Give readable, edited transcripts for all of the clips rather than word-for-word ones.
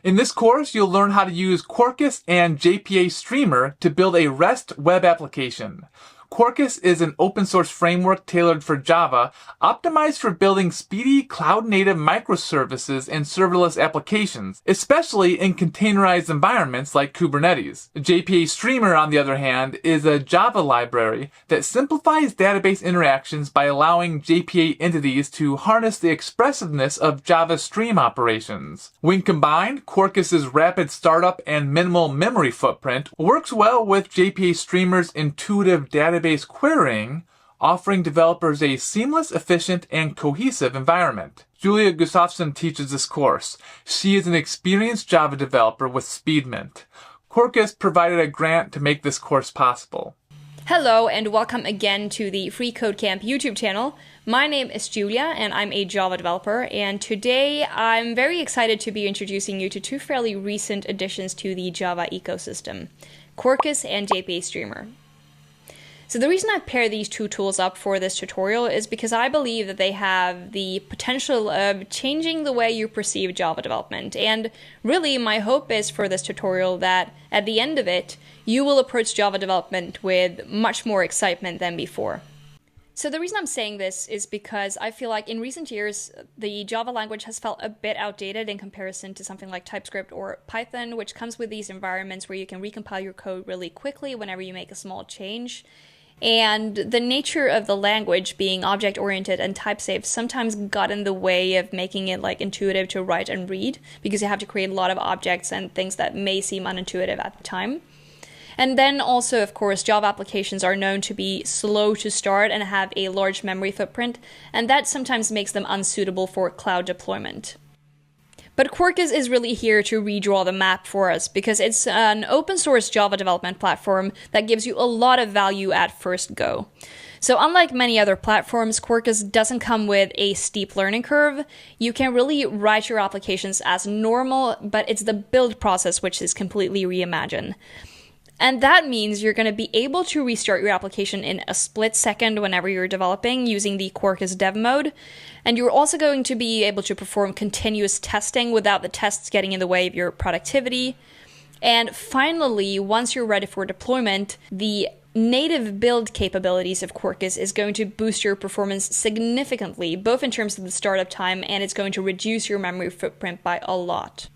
In this course, you'll learn how to use Quarkus and JPAStreamer to build a REST web application. Quarkus is an open source framework tailored for Java, optimized for building speedy cloud-native microservices and serverless applications, especially in containerized environments like Kubernetes. JPAStreamer, on the other hand, is a Java library that simplifies database interactions by allowing JPA entities to harness the expressiveness of Java stream operations. When combined, Quarkus's rapid startup and minimal memory footprint works well with JPAStreamer's intuitive database querying, offering developers a seamless, efficient, and cohesive environment. Julia Gustafsson teaches this course. She is an experienced Java developer with Speedment. Quarkus provided a grant to make this course possible. Hello and welcome again to the freeCodeCamp YouTube channel. My name is Julia and I'm a Java developer, and today I'm very excited to be introducing you to two fairly recent additions to the Java ecosystem, Quarkus and JPAStreamer. So the reason I pair these two tools up for this tutorial is because I believe that they have the potential of changing the way you perceive Java development. And really, my hope is for this tutorial that at the end of it, you will approach Java development with much more excitement than before. So the reason I'm saying this is because I feel like in recent years, the Java language has felt a bit outdated in comparison to something like TypeScript or Python, which comes with these environments where you can recompile your code really quickly whenever you make a small change. And the nature of the language being object-oriented and type-safe sometimes got in the way of making it intuitive to write and read, because you have to create a lot of objects and things that may seem unintuitive at the time. And then also, of course, Java applications are known to be slow to start and have a large memory footprint, and that sometimes makes them unsuitable for cloud deployment. But Quarkus is really here to redraw the map for us, because it's an open source Java development platform that gives you a lot of value at first go. So unlike many other platforms, Quarkus doesn't come with a steep learning curve. You can really write your applications as normal, but it's the build process which is completely reimagined. And that means you're going to be able to restart your application in a split second whenever you're developing using the Quarkus dev mode. And you're also going to be able to perform continuous testing without the tests getting in the way of your productivity. And finally, once you're ready for deployment, the native build capabilities of Quarkus is going to boost your performance significantly, both in terms of the startup time, and it's going to reduce your memory footprint by a lot.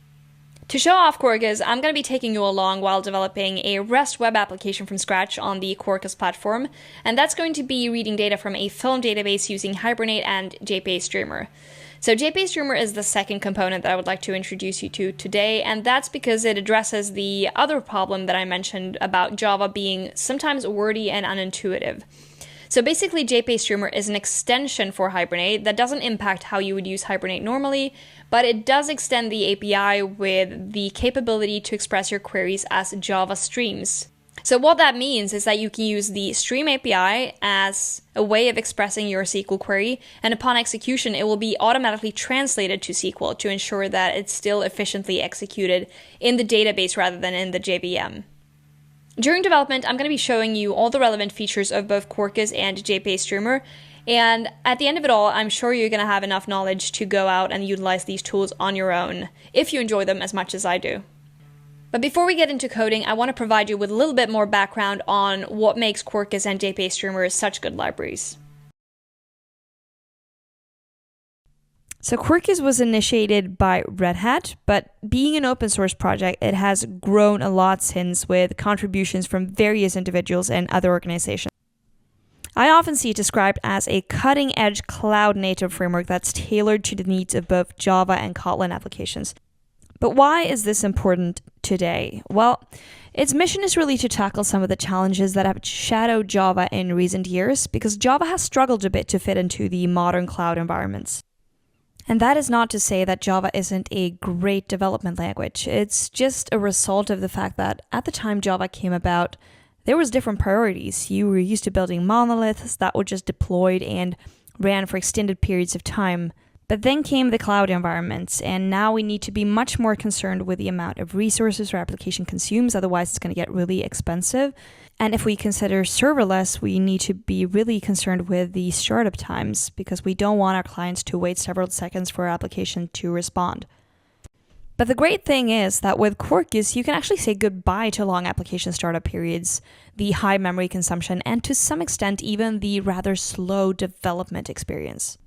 To show off Quarkus, I'm going to be taking you along while developing a REST web application from scratch on the Quarkus platform, and that's going to be reading data from a film database using Hibernate and JPAStreamer. So JPAStreamer is the second component that I would like to introduce you to today, and that's because it addresses the other problem that I mentioned about Java being sometimes wordy and unintuitive. So basically, JPAStreamer is an extension for Hibernate that doesn't impact how you would use Hibernate normally, but it does extend the API with the capability to express your queries as Java streams. So what that means is that you can use the Stream API as a way of expressing your SQL query, and upon execution, it will be automatically translated to SQL to ensure that it's still efficiently executed in the database rather than in the JVM. During development, I'm going to be showing you all the relevant features of both Quarkus and JPAStreamer, and at the end of it all, I'm sure you're going to have enough knowledge to go out and utilize these tools on your own, if you enjoy them as much as I do. But before we get into coding, I want to provide you with a little bit more background on what makes Quarkus and JPAStreamer such good libraries. So Quarkus was initiated by Red Hat, but being an open source project, it has grown a lot since, with contributions from various individuals and other organizations. I often see it described as a cutting-edge cloud-native framework that's tailored to the needs of both Java and Kotlin applications. But why is this important today? Well, its mission is really to tackle some of the challenges that have shadowed Java in recent years, because Java has struggled a bit to fit into the modern cloud environments. And that is not to say that Java isn't a great development language. It's just a result of the fact that at the time Java came about, there was different priorities. You were used to building monoliths that were just deployed and ran for extended periods of time. But then came the cloud environments, and now we need to be much more concerned with the amount of resources our application consumes, otherwise it's going to get really expensive. And if we consider serverless, we need to be really concerned with the startup times, because we don't want our clients to wait several seconds for our application to respond. But the great thing is that with Quarkus, you can actually say goodbye to long application startup periods, the high memory consumption, and to some extent, even the rather slow development experience.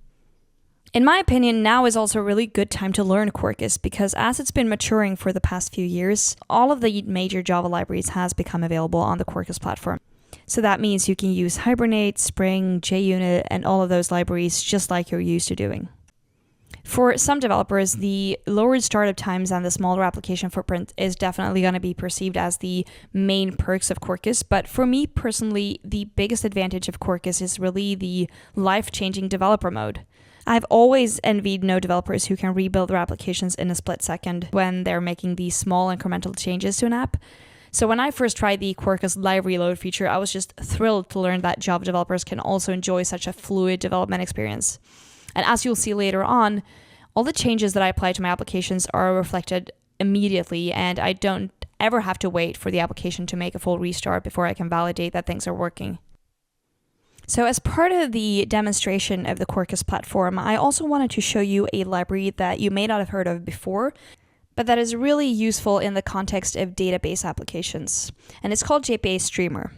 In my opinion, now is also a really good time to learn Quarkus because as it's been maturing for the past few years, all of the major Java libraries has become available on the Quarkus platform. So that means you can use Hibernate, Spring, JUnit, and all of those libraries just like you're used to doing. For some developers, the lowered startup times and the smaller application footprint is definitely going to be perceived as the main perks of Quarkus. But for me personally, the biggest advantage of Quarkus is really the life-changing developer mode. I've always envied node developers who can rebuild their applications in a split second when they're making these small incremental changes to an app. So when I first tried the Quarkus live reload feature, I was just thrilled to learn that Java developers can also enjoy such a fluid development experience. And as you'll see later on, all the changes that I apply to my applications are reflected immediately, and I don't ever have to wait for the application to make a full restart before I can validate that things are working. So as part of the demonstration of the Quarkus platform, I also wanted to show you a library that you may not have heard of before, but that is really useful in the context of database applications, and it's called JPAStreamer.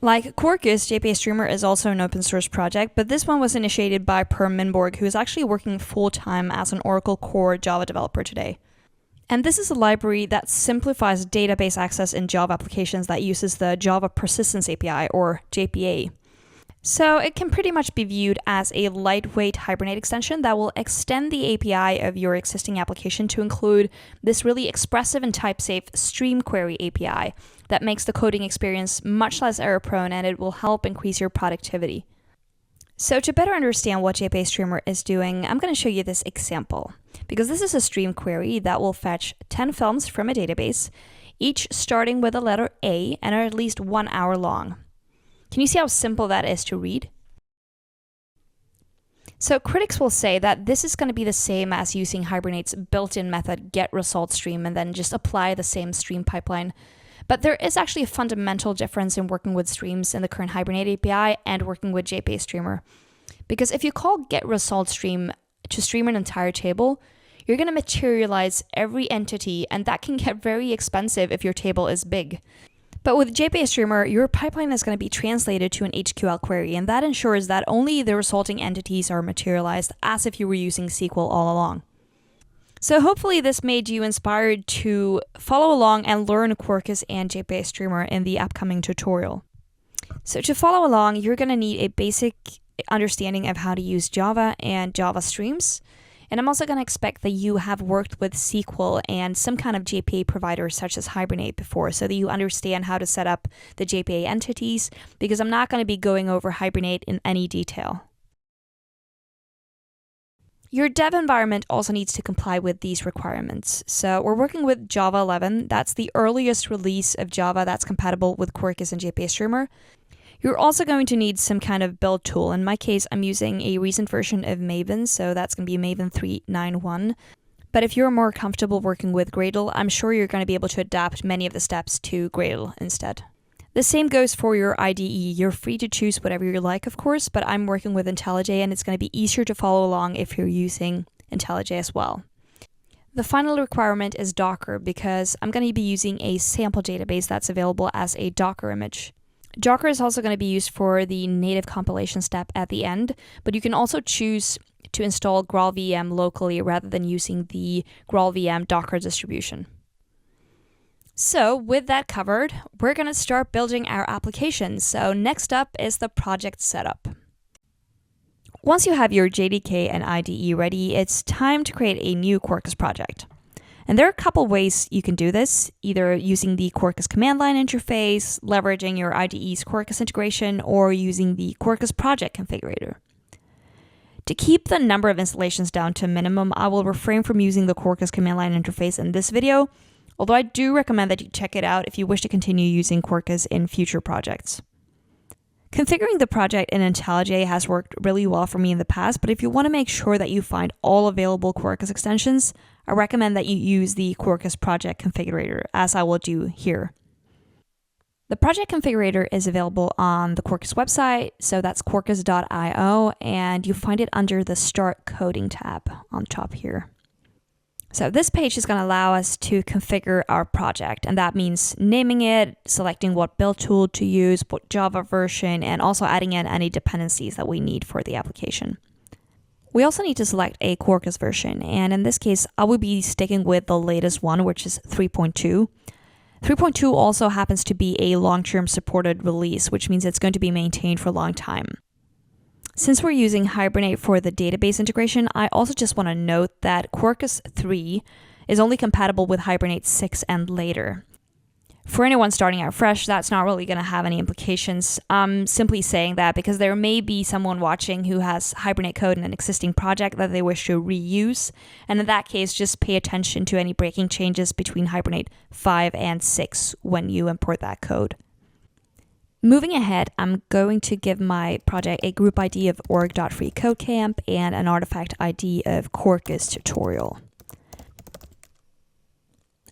Like Quarkus, JPAStreamer is also an open source project, but this one was initiated by Per Minborg, who is actually working full-time as an Oracle Core Java developer today. And this is a library that simplifies database access in Java applications that uses the Java Persistence API, or JPA. So it can pretty much be viewed as a lightweight Hibernate extension that will extend the API of your existing application to include this really expressive and type-safe stream query API that makes the coding experience much less error-prone, and it will help increase your productivity. So to better understand what JPAStreamer is doing, I'm going to show you this example, because this is a stream query that will fetch 10 films from a database, each starting with the letter A and are at least 1 hour long. Can you see how simple that is to read? So critics will say that this is going to be the same as using Hibernate's built-in method getResultStream and then just apply the same stream pipeline. But there is actually a fundamental difference in working with streams in the current Hibernate API and working with JPAStreamer. Because if you call getResultStream to stream an entire table, you're going to materialize every entity, and that can get very expensive if your table is big. But with JPAStreamer, your pipeline is going to be translated to an HQL query, and that ensures that only the resulting entities are materialized as if you were using SQL all along. So hopefully this made you inspired to follow along and learn Quarkus and JPAStreamer in the upcoming tutorial. So to follow along, you're going to need a basic understanding of how to use Java and Java streams. And I'm also going to expect that you have worked with SQL and some kind of JPA provider such as Hibernate before, so that you understand how to set up the JPA entities, because I'm not going to be going over Hibernate in any detail. Your dev environment also needs to comply with these requirements. So we're working with Java 11. That's the earliest release of Java that's compatible with Quarkus and JPAStreamer. You're also going to need some kind of build tool. In my case, I'm using a recent version of Maven, so that's going to be Maven 3.9.1. But if you're more comfortable working with Gradle, I'm sure you're going to be able to adapt many of the steps to Gradle instead. The same goes for your IDE. You're free to choose whatever you like, of course, but I'm working with IntelliJ, and it's going to be easier to follow along if you're using IntelliJ as well. The final requirement is Docker, because I'm going to be using a sample database that's available as a Docker image. Docker is also going to be used for the native compilation step at the end, but you can also choose to install GraalVM locally rather than using the GraalVM Docker distribution. So with that covered, we're going to start building our application. So next up is the project setup. Once you have your JDK and IDE ready, it's time to create a new Quarkus project. And there are a couple ways you can do this, either using the Quarkus command line interface, leveraging your IDE's Quarkus integration, or using the Quarkus project configurator. To keep the number of installations down to a minimum, I will refrain from using the Quarkus command line interface in this video, although I do recommend that you check it out if you wish to continue using Quarkus in future projects. Configuring the project in IntelliJ has worked really well for me in the past, but if you want to make sure that you find all available Quarkus extensions, I recommend that you use the Quarkus project configurator, as I will do here. The project configurator is available on the Quarkus website, so that's quarkus.io, and you find it under the Start Coding tab on top here. So this page is going to allow us to configure our project, and that means naming it, selecting what build tool to use, what Java version, and also adding in any dependencies that we need for the application. We also need to select a Quarkus version, and in this case, I will be sticking with the latest one, which is 3.2. 3.2 also happens to be a long-term supported release, which means it's going to be maintained for a long time. Since we're using Hibernate for the database integration, I also just want to note that Quarkus 3 is only compatible with Hibernate 6 and later. For anyone starting out fresh, that's not really going to have any implications. I'm simply saying that because there may be someone watching who has Hibernate code in an existing project that they wish to reuse, and in that case, just pay attention to any breaking changes between Hibernate 5 and 6 when you import that code. Moving ahead, I'm going to give my project a group ID of org.freeCodeCamp and an artifact ID of Quarkus tutorial.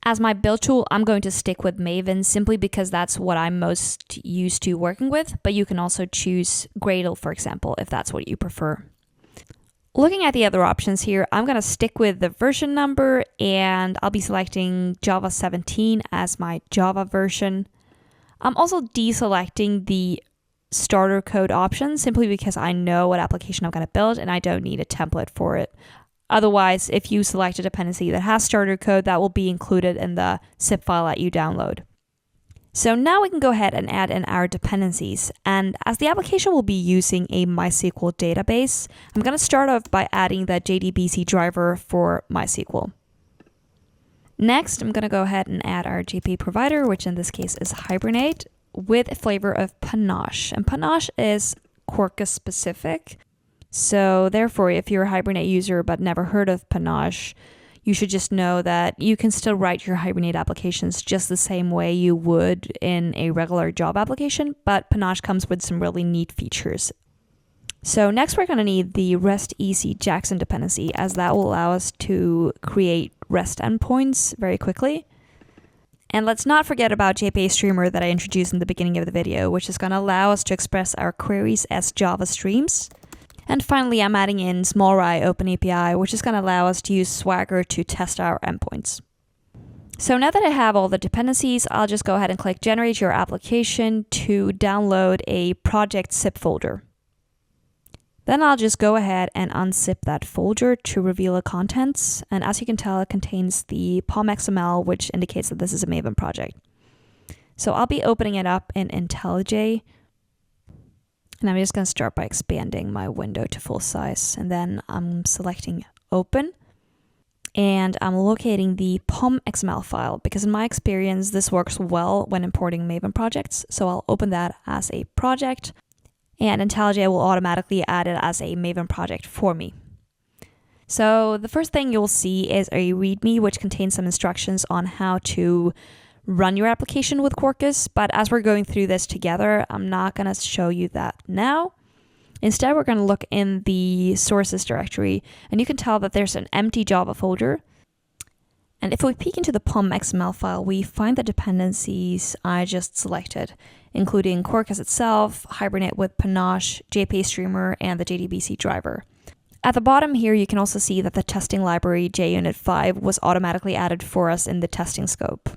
As my build tool, I'm going to stick with Maven simply because that's what I'm most used to working with, but you can also choose Gradle, for example, if that's what you prefer. Looking at the other options here, I'm going to stick with the version number, and I'll be selecting Java 17 as my Java version. I'm also deselecting the starter code option simply because I know what application I'm going to build and I don't need a template for it. Otherwise, if you select a dependency that has starter code, that will be included in the zip file that you download. So now we can go ahead and add in our dependencies. And as the application will be using a MySQL database, I'm going to start off by adding the JDBC driver for MySQL. Next, I'm going to go ahead and add our JPA provider, which in this case is Hibernate, with a flavor of Panache. And Panache is Quarkus specific. So therefore, if you're a Hibernate user but never heard of Panache, you should just know that you can still write your Hibernate applications just the same way you would in a regular job application, but Panache comes with some really neat features. So next we're going to need the REST EC Jackson dependency, as that will allow us to create REST endpoints very quickly. And let's not forget about JPAStreamer that I introduced in the beginning of the video, which is going to allow us to express our queries as Java streams. And finally, I'm adding in SmallRye OpenAPI, which is going to allow us to use Swagger to test our endpoints. So now that I have all the dependencies, I'll just go ahead and click Generate Your Application to download a project zip folder. Then I'll just go ahead and unzip that folder to reveal the contents. And as you can tell, it contains the POM XML, which indicates that this is a Maven project. So I'll be opening it up in IntelliJ. And I'm just going to start by expanding my window to full size. And then I'm selecting Open. And I'm locating the POM XML file because in my experience, this works well when importing Maven projects. So I'll open that as a project. And IntelliJ will automatically add it as a Maven project for me. So the first thing you'll see is a README, which contains some instructions on how to run your application with Quarkus. But as we're going through this together, I'm not going to show you that now. Instead, we're going to look in the sources directory, and you can tell that there's an empty Java folder. And if we peek into the POM XML file, we find the dependencies I just selected, including Quarkus itself, Hibernate with Panache, JPAStreamer, and the JDBC driver. At the bottom here, you can also see that the testing library JUnit 5 was automatically added for us in the testing scope.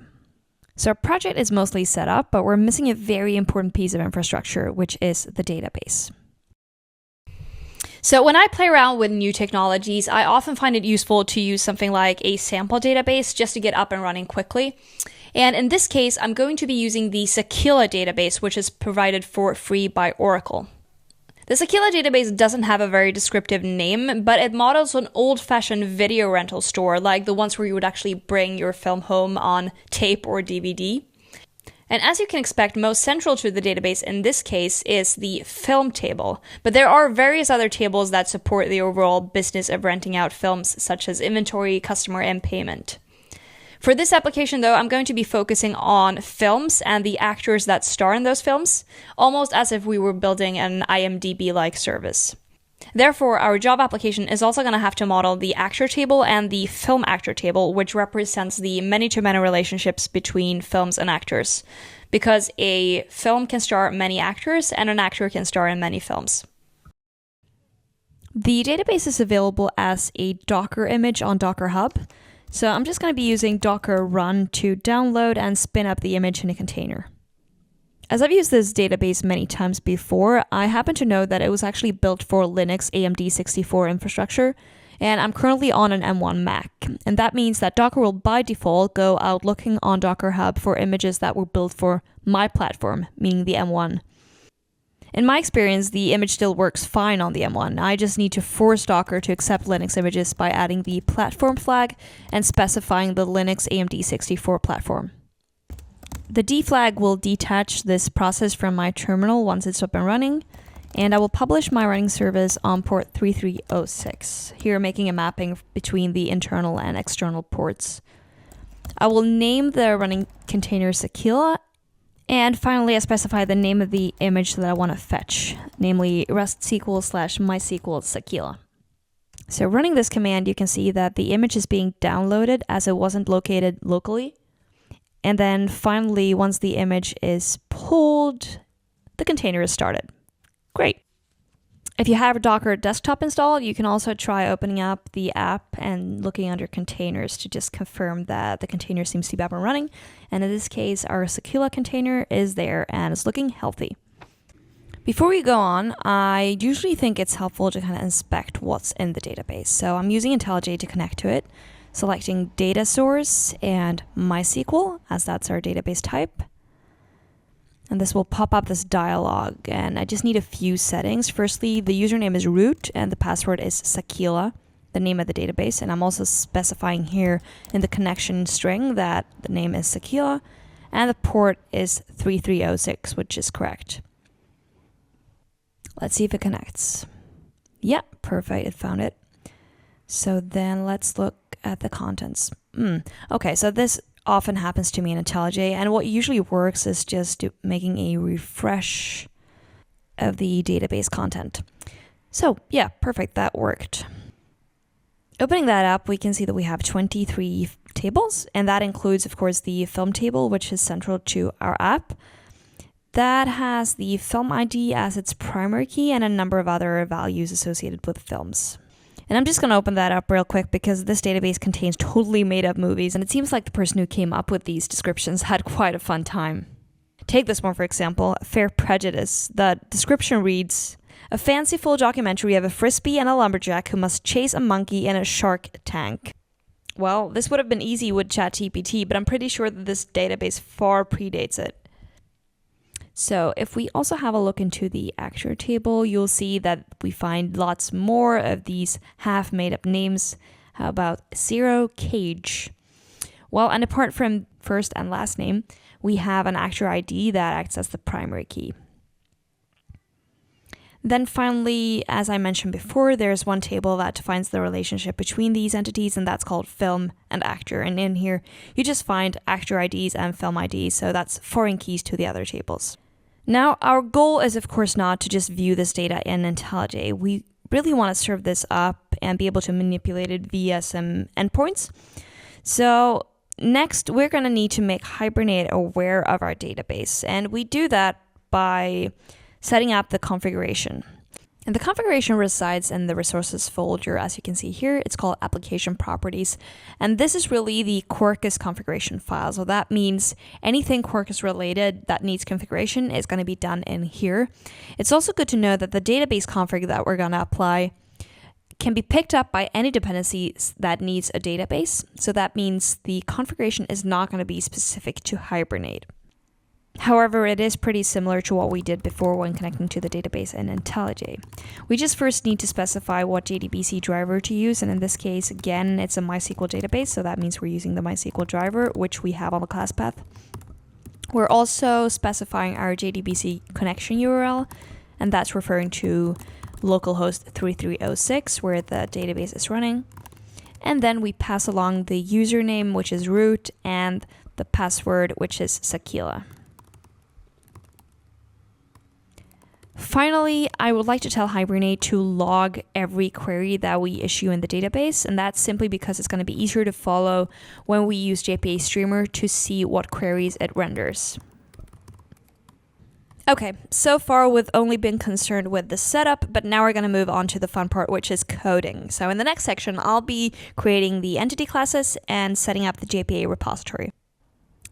So our project is mostly set up, but we're missing a very important piece of infrastructure, which is the database. So when I play around with new technologies, I often find it useful to use something like a sample database just to get up and running quickly. And in this case, I'm going to be using the Sakila database, which is provided for free by Oracle. The Sakila database doesn't have a very descriptive name, but it models an old-fashioned video rental store, like the ones where you would actually bring your film home on tape or DVD. And as you can expect, most central to the database in this case is the film table. But there are various other tables that support the overall business of renting out films, such as inventory, customer, and payment. For this application, though, I'm going to be focusing on films and the actors that star in those films, almost as if we were building an IMDb-like service. Therefore, our job application is also going to have to model the actor table and the film actor table, which represents the many-to-many relationships between films and actors, because a film can star many actors and an actor can star in many films. The database is available as a Docker image on Docker Hub. So I'm just going to be using docker run to download and spin up the image in a container. As I've used this database many times before, I happen to know that it was actually built for Linux AMD 64 infrastructure, and I'm currently on an M1 Mac. And that means that Docker will by default go out looking on Docker Hub for images that were built for my platform, meaning the M1. In my experience, the image still works fine on the M1. I just need to force Docker to accept Linux images by adding the platform flag and specifying the Linux AMD 64 platform. The D flag will detach this process from my terminal once it's up and running, and I will publish my running service on port 3306, here making a mapping between the internal and external ports. I will name the running container Sakila, and finally I specify the name of the image that I want to fetch, namely rest-sql/mysql Sakila. So running this command, you can see that the image is being downloaded as it wasn't located locally. And then finally, once the image is pulled, the container is started. Great. If you have a Docker desktop installed, you can also try opening up the app and looking under containers to just confirm that the container seems to be up and running. And in this case, our Sakila container is there and is looking healthy. Before we go on, I usually think it's helpful to kind of inspect what's in the database. So I'm using IntelliJ to connect to it, selecting data source and MySQL, as that's our database type. And this will pop up this dialog, and I just need a few settings. Firstly, the username is root and the password is Sakila, the name of the database. And I'm also specifying here in the connection string that the name is Sakila and the port is 3306, which is correct. Let's see if it connects. Yeah, perfect, it found it. So then let's look at the contents. Okay, so this often happens to me in IntelliJ, and what usually works is just making a refresh of the database content. So yeah, perfect, that worked. Opening that up, we can see that we have 23 tables, and that includes, of course, the film table, which is central to our app. That has the film ID as its primary key and a number of other values associated with films. And I'm just going to open that up real quick because this database contains totally made up movies, and it seems like the person who came up with these descriptions had quite a fun time. Take this one, for example, Fair Prejudice. The description reads, a fanciful documentary of a frisbee and a lumberjack who must chase a monkey in a shark tank. Well, this would have been easy with ChatGPT, but I'm pretty sure that this database far predates it. So if we also have a look into the actor table, you'll see that we find lots more of these half made up names. How about Zero Cage? Well, and apart from first and last name, we have an actor ID that acts as the primary key. Then finally, as I mentioned before, there's one table that defines the relationship between these entities, and that's called film and actor. And in here, you just find actor IDs and film IDs, so that's foreign keys to the other tables. Now, our goal is, of course, not to just view this data in IntelliJ. We really want to serve this up and be able to manipulate it via some endpoints. So next, we're going to need to make Hibernate aware of our database. And we do that by setting up the configuration. And the configuration resides in the resources folder, as you can see here. It's called application properties. And this is really the Quarkus configuration file. So that means anything Quarkus related that needs configuration is going to be done in here. It's also good to know that the database config that we're going to apply can be picked up by any dependencies that needs a database. So that means the configuration is not going to be specific to Hibernate. However, it is pretty similar to what we did before when connecting to the database in IntelliJ. We just first need to specify what JDBC driver to use, and in this case, again, it's a MySQL database, so that means we're using the MySQL driver, which we have on the class path. We're also specifying our JDBC connection URL, and that's referring to localhost 3306, where the database is running. And then we pass along the username, which is root, and the password, which is Sakila. Finally, I would like to tell Hibernate to log every query that we issue in the database, and that's simply because it's going to be easier to follow when we use JPAStreamer to see what queries it renders. Okay, so far we've only been concerned with the setup, but now we're going to move on to the fun part, which is coding. So in the next section, I'll be creating the entity classes and setting up the JPA repository.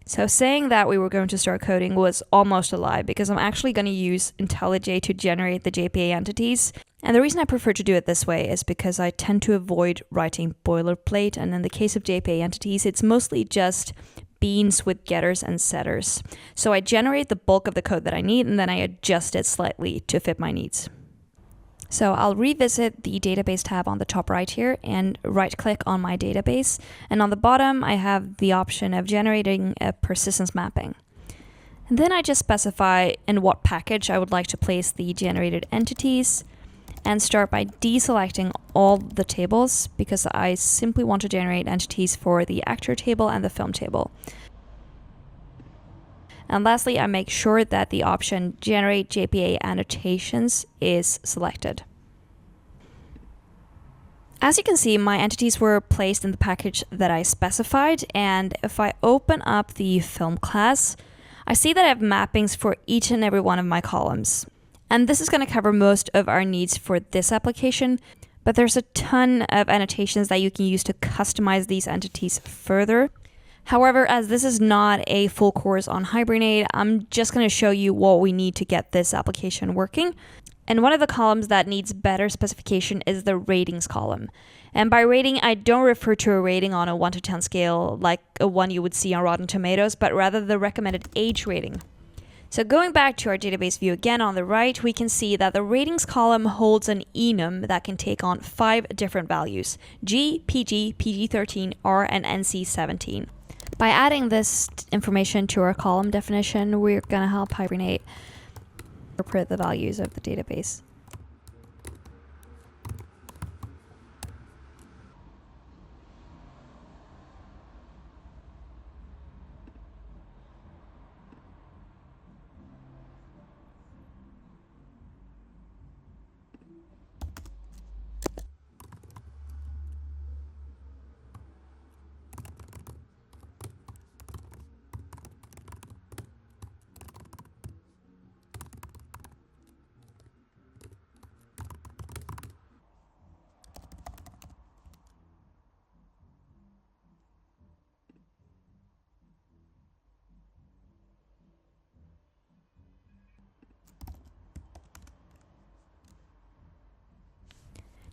So saying that we were going to start coding was almost a lie, because I'm actually going to use IntelliJ to generate the JPA entities. And the reason I prefer to do it this way is because I tend to avoid writing boilerplate, and in the case of JPA entities, it's mostly just beans with getters and setters. So I generate the bulk of the code that I need, and then I adjust it slightly to fit my needs. So I'll revisit the database tab on the top right here and right click on my database. And on the bottom, I have the option of generating a persistence mapping. And then I just specify in what package I would like to place the generated entities, and start by deselecting all the tables, because I simply want to generate entities for the actor table and the film table. And lastly, I make sure that the option Generate JPA Annotations is selected. As you can see, my entities were placed in the package that I specified, and if I open up the film class, I see that I have mappings for each and every one of my columns. And this is going to cover most of our needs for this application, but there's a ton of annotations that you can use to customize these entities further. However, as this is not a full course on Hibernate, I'm just going to show you what we need to get this application working. And one of the columns that needs better specification is the ratings column. And by rating, I don't refer to a rating on a 1 to 10 scale like a one you would see on Rotten Tomatoes, but rather the recommended age rating. So going back to our database view again on the right, we can see that the ratings column holds an enum that can take on 5 different values: G, PG, PG-13, R, and NC-17. By adding this information to our column definition, we're going to help Hibernate interpret the values of the database.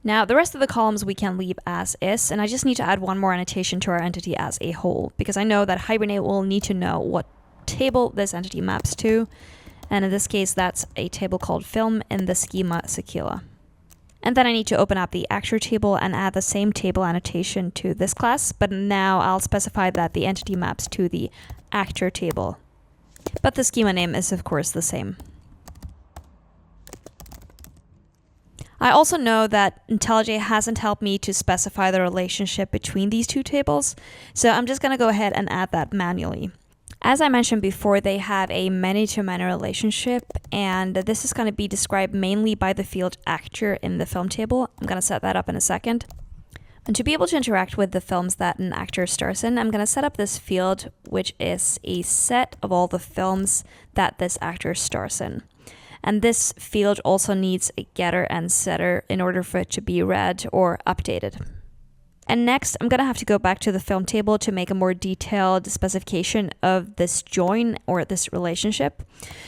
Now, the rest of the columns we can leave as is, and I just need to add one more annotation to our entity as a whole, because I know that Hibernate will need to know what table this entity maps to, and in this case, that's a table called film in the schema Sequila. And then I need to open up the actor table and add the same table annotation to this class, but now I'll specify that the entity maps to the actor table. But the schema name is, of course, the same. I also know that IntelliJ hasn't helped me to specify the relationship between these two tables, so I'm just going to go ahead and add that manually. As I mentioned before, they have a many-to-many relationship, and this is going to be described mainly by the field actor in the film table. I'm going to set that up in a second. And to be able to interact with the films that an actor stars in, I'm going to set up this field, which is a set of all the films that this actor stars in. And this field also needs a getter and setter in order for it to be read or updated. And next, I'm going to have to go back to the film table to make a more detailed specification of this join or this relationship.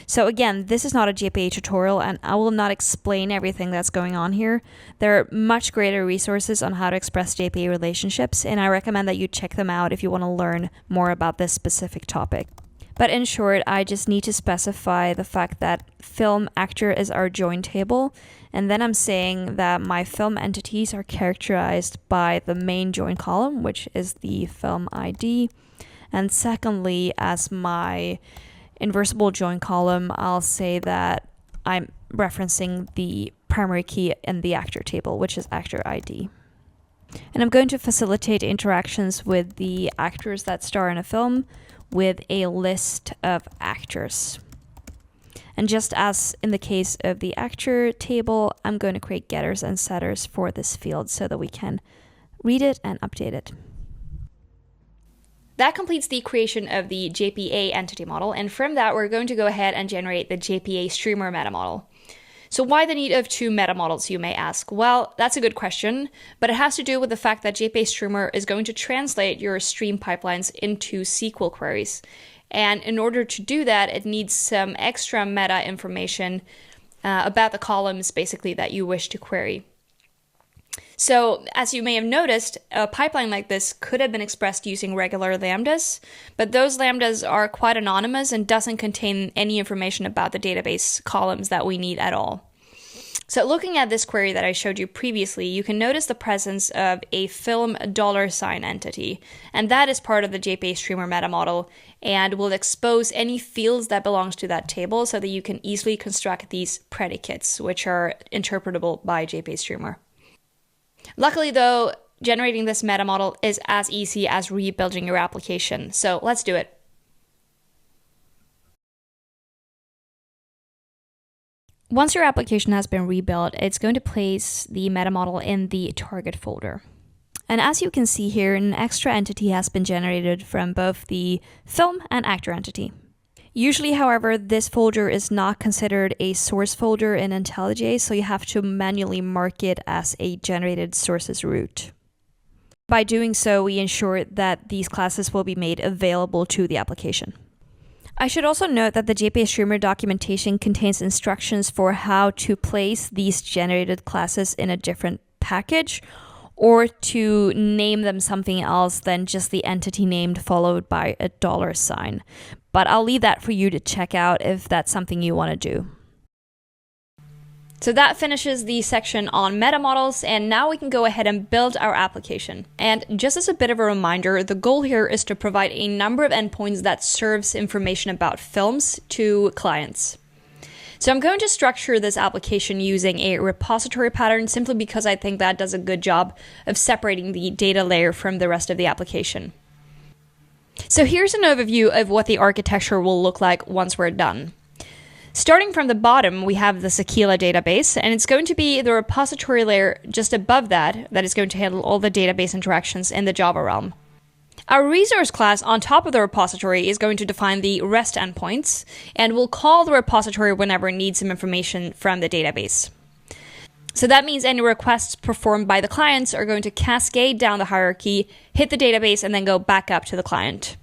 So again, this is not a JPA tutorial, and I will not explain everything that's going on here. There are much greater resources on how to express JPA relationships, and I recommend that you check them out if you want to learn more about this specific topic. But in short, I just need to specify the fact that film actor is our join table, and then I'm saying that my film entities are characterized by the main join column, which is the film ID. And secondly, as my inversible join column, I'll say that I'm referencing the primary key in the actor table, which is actor ID. And I'm going to facilitate interactions with the actors that star in a film with a list of actors. And just as in the case of the actor table, I'm going to create getters and setters for this field so that we can read it and update it. That completes the creation of the JPA entity model, and from that we're going to go ahead and generate the JPAstreamer meta model. So why the need of two meta models, you may ask? Well, that's a good question, but it has to do with the fact that JPAstreamer is going to translate your stream pipelines into SQL queries. And in order to do that, it needs some extra meta information about the columns, basically, that you wish to query. So, as you may have noticed, a pipeline like this could have been expressed using regular lambdas, but those lambdas are quite anonymous and doesn't contain any information about the database columns that we need at all. So looking at this query that I showed you previously, you can notice the presence of a film $sign entity, and that is part of the JPAstreamer meta model and will expose any fields that belongs to that table so that you can easily construct these predicates, which are interpretable by JPAstreamer. Luckily though, generating this meta model is as easy as rebuilding your application, so let's do it. Once your application has been rebuilt, it's going to place the meta model in the target folder. And as you can see here, an extra entity has been generated from both the film and actor entity. Usually, however, this folder is not considered a source folder in IntelliJ, so you have to manually mark it as a generated sources root. By doing so, we ensure that these classes will be made available to the application. I should also note that the JPAstreamer documentation contains instructions for how to place these generated classes in a different package, or to name them something else than just the entity named followed by a $sign. But I'll leave that for you to check out if that's something you want to do. So that finishes the section on meta models, and now we can go ahead and build our application. And just as a bit of a reminder, the goal here is to provide a number of endpoints that serves information about films to clients. So I'm going to structure this application using a repository pattern simply because I think that does a good job of separating the data layer from the rest of the application. So here's an overview of what the architecture will look like once we're done. Starting from the bottom, we have the Sequila database, and it's going to be the repository layer just above that is going to handle all the database interactions in the Java realm. Our resource class on top of the repository is going to define the REST endpoints, and will call the repository whenever it needs some information from the database. So that means any requests performed by the clients are going to cascade down the hierarchy, hit the database, and then go back up to the client.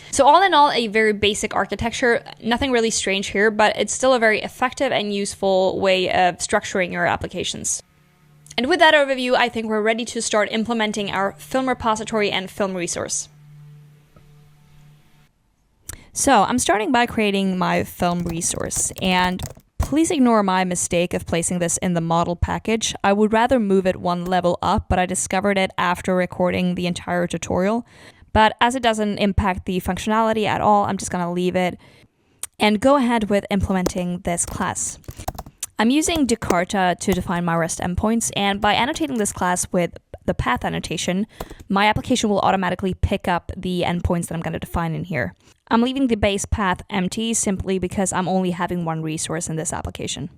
So all in all, a very basic architecture, nothing really strange here, but it's still a very effective and useful way of structuring your applications. And with that overview, I think we're ready to start implementing our film repository and film resource. So I'm starting by creating my film resource, and please ignore my mistake of placing this in the model package. I would rather move it one level up, but I discovered it after recording the entire tutorial. But as it doesn't impact the functionality at all, I'm just going to leave it and go ahead with implementing this class. I'm using Jakarta to define my REST endpoints, and by annotating this class with the path annotation, my application will automatically pick up the endpoints that I'm going to define in here. I'm leaving the base path empty simply because I'm only having one resource in this application.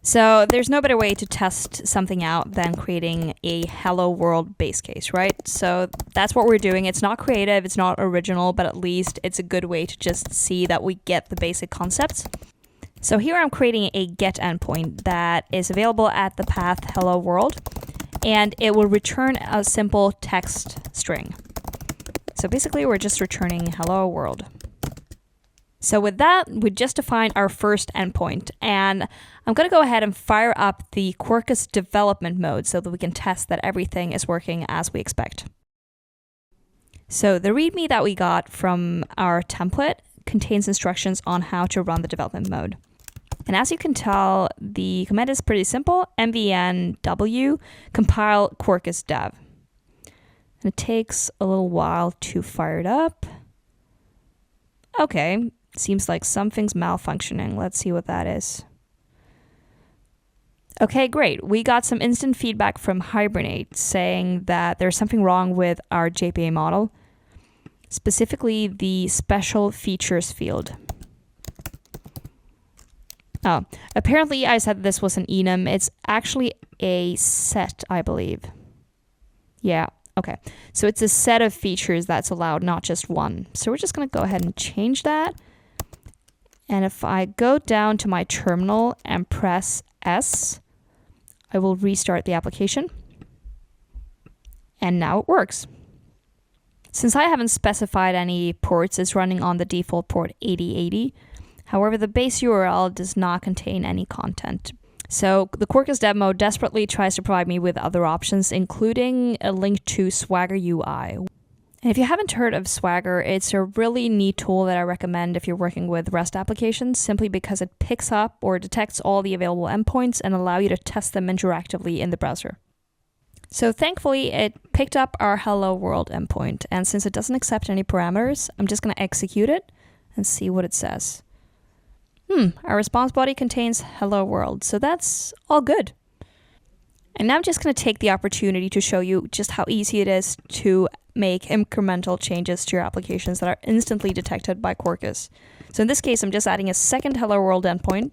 So there's no better way to test something out than creating a hello world base case, right? So that's what we're doing. It's not creative, it's not original, but at least it's a good way to just see that we get the basic concepts. So here I'm creating a get endpoint that is available at the path hello world, and it will return a simple text string. So basically we're just returning hello world. So with that, we just defined our first endpoint, and I'm going to go ahead and fire up the Quarkus development mode so that we can test that everything is working as we expect. So the README that we got from our template contains instructions on how to run the development mode. And as you can tell, the command is pretty simple: mvn-w compile Quarkus dev. And it takes a little while to fire it up. Okay. Seems like something's malfunctioning. Let's see what that is. Okay, great. We got some instant feedback from Hibernate saying that there's something wrong with our JPA model, specifically the special features field. Oh, apparently I said this was an enum. It's actually a set, I believe. Yeah, Okay, so it's a set of features that's allowed, not just one. So we're just going to go ahead and change that. And if I go down to my terminal and press S, I will restart the application. And now it works. Since I haven't specified any ports, it's running on the default port 8080. However, the base URL does not contain any content. So the Quarkus demo desperately tries to provide me with other options, including a link to Swagger UI. And if you haven't heard of Swagger, it's a really neat tool that I recommend if you're working with REST applications, simply because it picks up or detects all the available endpoints and allow you to test them interactively in the browser. So thankfully, it picked up our hello world endpoint. And since it doesn't accept any parameters, I'm just going to execute it and see what it says. Our response body contains hello world. So that's all good. And now I'm just going to take the opportunity to show you just how easy it is to make incremental changes to your applications that are instantly detected by Quarkus. So in this case, I'm just adding a second hello world endpoint.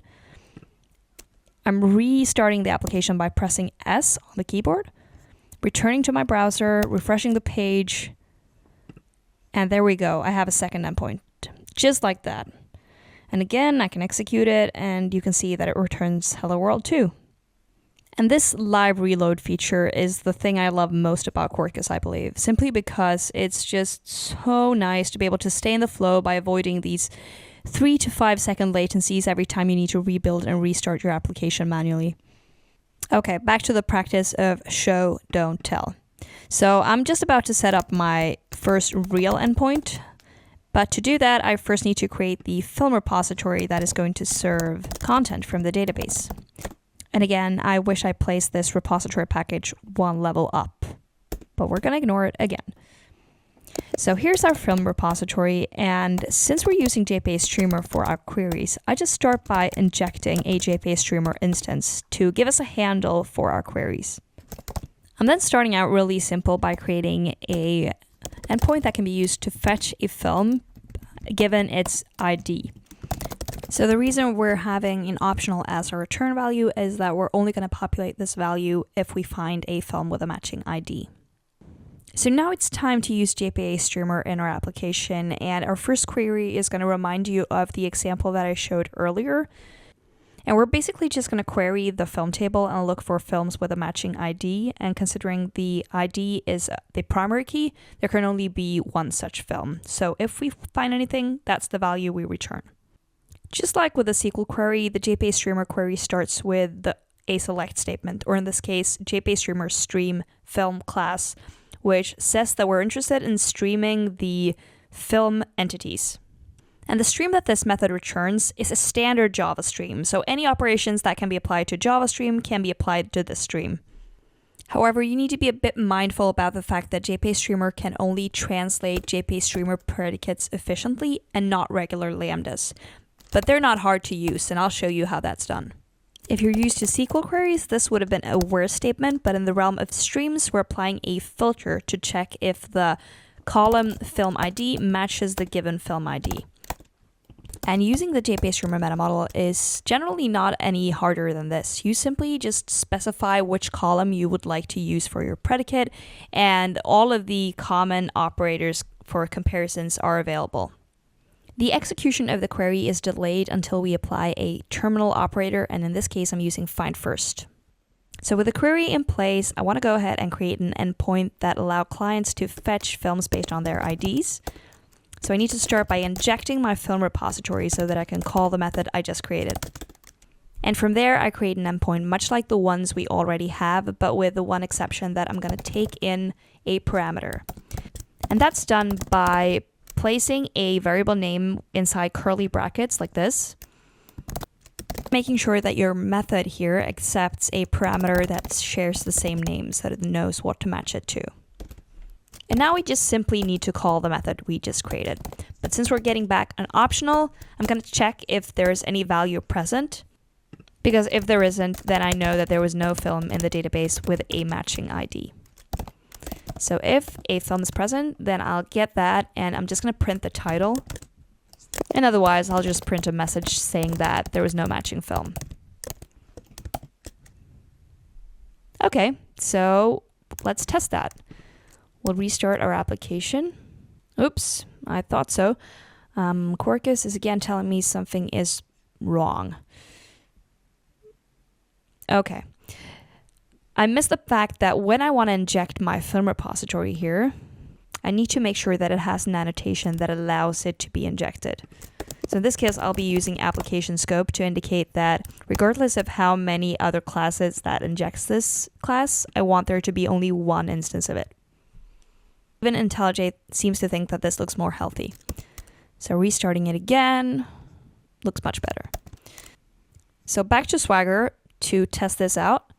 I'm restarting the application by pressing S on the keyboard, returning to my browser, refreshing the page, and there we go. I have a second endpoint, just like that. And again, I can execute it, and you can see that it returns hello world too. And this live reload feature is the thing I love most about Quarkus, I believe, simply because it's just so nice to be able to stay in the flow by avoiding these 3 to 5 second latencies every time you need to rebuild and restart your application manually. Okay, back to the practice of show, don't tell. So I'm just about to set up my first real endpoint, but to do that, I first need to create the film repository that is going to serve content from the database. And again, I wish I placed this repository package one level up, but we're going to ignore it again. So here's our film repository, and since we're using JPAStreamer for our queries, I just start by injecting a JPAStreamer instance to give us a handle for our queries. I'm then starting out really simple by creating a endpoint that can be used to fetch a film given its ID. So the reason we're having an optional as a return value is that we're only going to populate this value if we find a film with a matching ID. So now it's time to use JPAStreamer in our application, and our first query is going to remind you of the example that I showed earlier. And we're basically just going to query the film table and look for films with a matching ID, and considering the ID is the primary key, there can only be one such film. So if we find anything, that's the value we return. Just like with a SQL query, the JPAStreamer query starts with a select statement, or in this case, JPAStreamer stream film class, which says that we're interested in streaming the film entities. And the stream that this method returns is a standard Java stream, so any operations that can be applied to Java stream can be applied to this stream. However, you need to be a bit mindful about the fact that JPAStreamer can only translate JPAStreamer predicates efficiently and not regular lambdas. But they're not hard to use, and I'll show you how that's done. If you're used to SQL queries, this would have been a worse statement, but in the realm of streams, we're applying a filter to check if the column film ID matches the given film ID. And using the JPAStreamer meta model is generally not any harder than this. You simply just specify which column you would like to use for your predicate, and all of the common operators for comparisons are available. The execution of the query is delayed until we apply a terminal operator, and in this case, I'm using find first. So with the query in place, I want to go ahead and create an endpoint that allows clients to fetch films based on their IDs. So I need to start by injecting my film repository so that I can call the method I just created. And from there, I create an endpoint much like the ones we already have, but with the one exception that I'm going to take in a parameter. And that's done by placing a variable name inside curly brackets like this, making sure that your method here accepts a parameter that shares the same name so that it knows what to match it to. And now we just simply need to call the method we just created. But since we're getting back an optional, I'm going to check if there's any value present, because if there isn't, then I know that there was no film in the database with a matching ID. So if a film is present, then I'll get that, and I'm just going to print the title. And otherwise, I'll just print a message saying that there was no matching film. Okay, so let's test that. We'll restart our application. Oops, I thought so. Quarkus is again telling me something is wrong. Okay. I missed the fact that when I want to inject my film repository here, I need to make sure that it has an annotation that allows it to be injected. So in this case, I'll be using application scope to indicate that regardless of how many other classes that injects this class, I want there to be only one instance of it. Even IntelliJ seems to think that this looks more healthy. So restarting it again looks much better. So back to Swagger to test this out.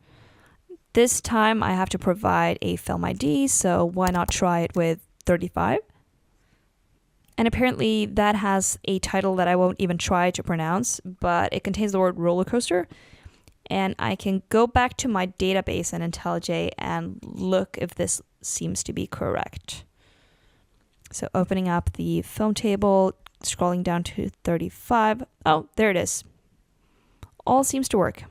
This time I have to provide a film ID, so why not try it with 35? And apparently that has a title that I won't even try to pronounce, but it contains the word roller coaster. And I can go back to my database in IntelliJ and look if this seems to be correct. So opening up the film table, scrolling down to 35. Oh, there it is. All seems to work.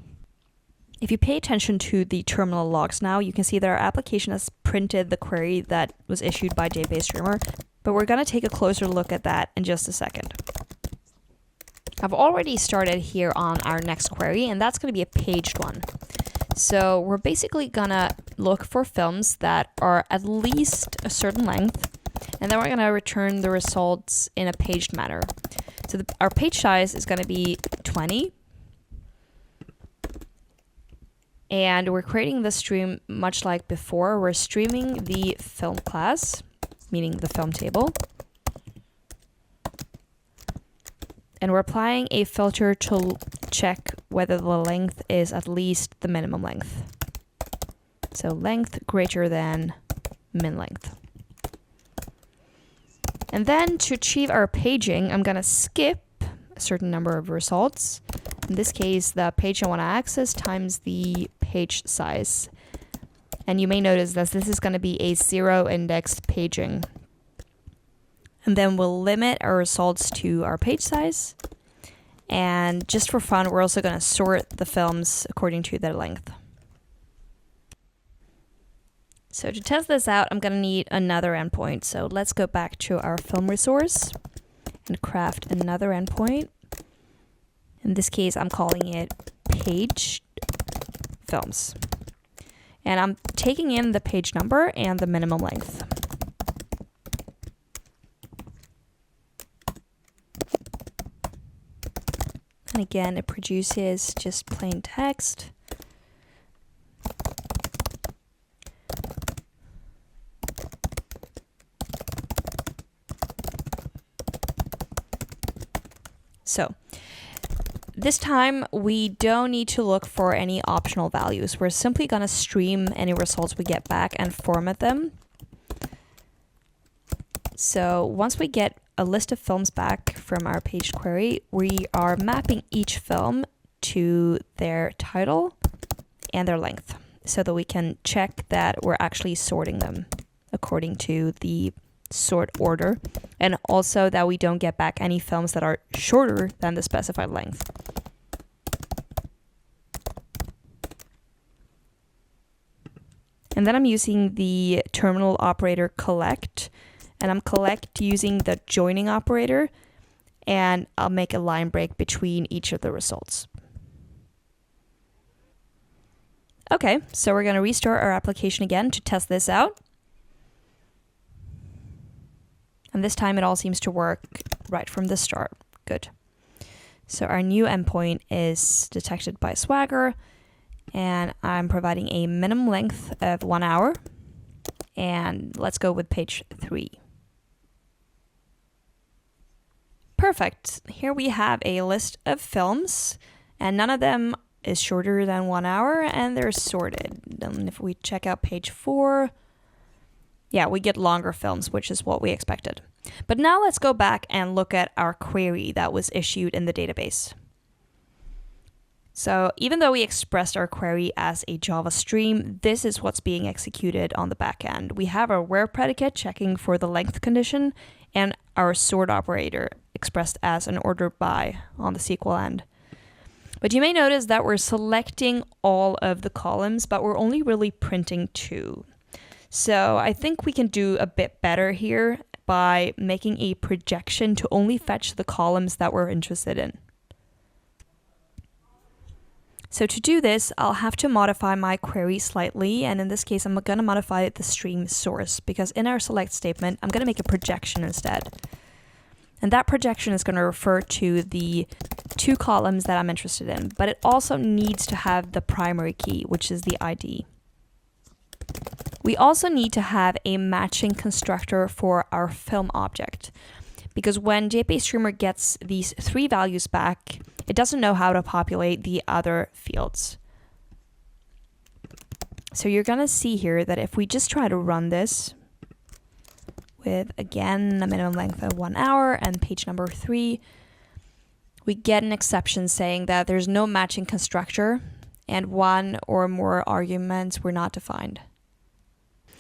If you pay attention to the terminal logs now, you can see that our application has printed the query that was issued by JPAStreamer, but we're going to take a closer look at that in just a second. I've already started here on our next query, and that's going to be a paged one. So we're basically going to look for films that are at least a certain length, and then we're going to return the results in a paged manner. So our page size is going to be 20. And we're creating the stream much like before. We're streaming the film class, meaning the film table. And we're applying a filter to check whether the length is at least the minimum length. So length greater than min length. And then to achieve our paging, I'm going to skip a certain number of results. In this case, the page I want to access times the page size. And you may notice that this is going to be a 0 indexed paging. And then we'll limit our results to our page size. And just for fun, we're also going to sort the films according to their length. So to test this out, I'm going to need another endpoint. So let's go back to our film resource and craft another endpoint. In this case, I'm calling it page films. And I'm taking in the page number and the minimum length. And again, it produces just plain text. So this time, we don't need to look for any optional values. We're simply going to stream any results we get back and format them. So once we get a list of films back from our page query, we are mapping each film to their title and their length so that we can check that we're actually sorting them according to the sort order, and also that we don't get back any films that are shorter than the specified length. And then I'm using the terminal operator collect, and I'm collect using the joining operator, and I'll make a line break between each of the results. Okay, so we're going to restart our application again to test this out. And this time it all seems to work right from the start. Good. So our new endpoint is detected by Swagger, and I'm providing a minimum length of 1 hour. And let's go with page 3. Perfect. Here we have a list of films, and none of them is shorter than 1 hour, and they're sorted. And if we check out page 4, yeah, we get longer films, which is what we expected. But now let's go back and look at our query that was issued in the database. So even though we expressed our query as a Java stream, this is what's being executed on the back end. We have our where predicate checking for the length condition and our sort operator expressed as an order by on the SQL end. But you may notice that we're selecting all of the columns, but we're only really printing 2. So I think we can do a bit better here by making a projection to only fetch the columns that we're interested in. So to do this, I'll have to modify my query slightly, and in this case, I'm going to modify the stream source, because in our select statement, I'm going to make a projection instead. And that projection is going to refer to the 2 columns that I'm interested in, but it also needs to have the primary key, which is the ID. We also need to have a matching constructor for our film object, because when JPAStreamer gets these 3 values back, it doesn't know how to populate the other fields. So you're going to see here that if we just try to run this with, again, a minimum length of 1 hour and page number 3, we get an exception saying that there's no matching constructor and 1 or more arguments were not defined.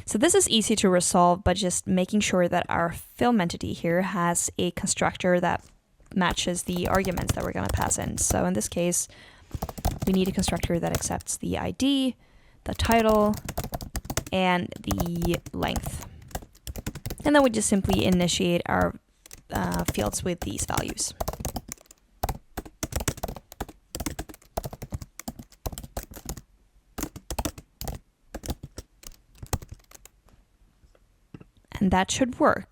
So this is easy to resolve by just making sure that our film entity here has a constructor that matches the arguments that we're going to pass in. So in this case, we need a constructor that accepts the ID, the title, and the length. And then we just simply initiate our fields with these values. And that should work.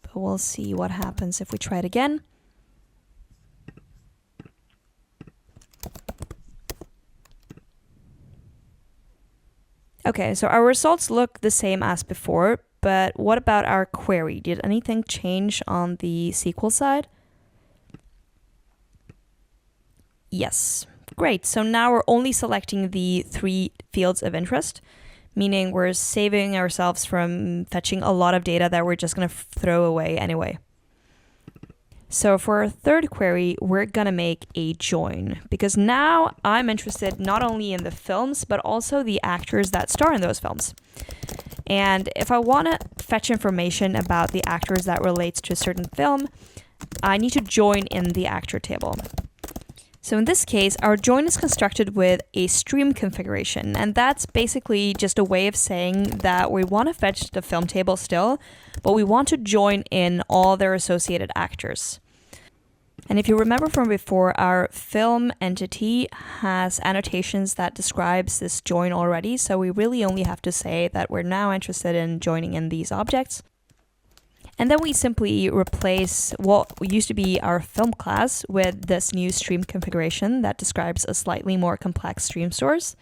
But we'll see what happens if we try it again. Okay, so our results look the same as before, but what about our query? Did anything change on the SQL side? Yes. Great. So now we're only selecting the 3 fields of interest, meaning we're saving ourselves from fetching a lot of data that we're just going to throw away anyway. So for our third query, we're going to make a join, because now I'm interested not only in the films, but also the actors that star in those films. And if I want to fetch information about the actors that relates to a certain film, I need to join in the actor table. So in this case, our join is constructed with a stream configuration, and that's basically just a way of saying that we want to fetch the film table still, but we want to join in all their associated actors. And if you remember from before, our film entity has annotations that describes this join already, so we really only have to say that we're now interested in joining in these objects. And then we simply replace what used to be our film class with this new stream configuration that describes a slightly more complex stream source.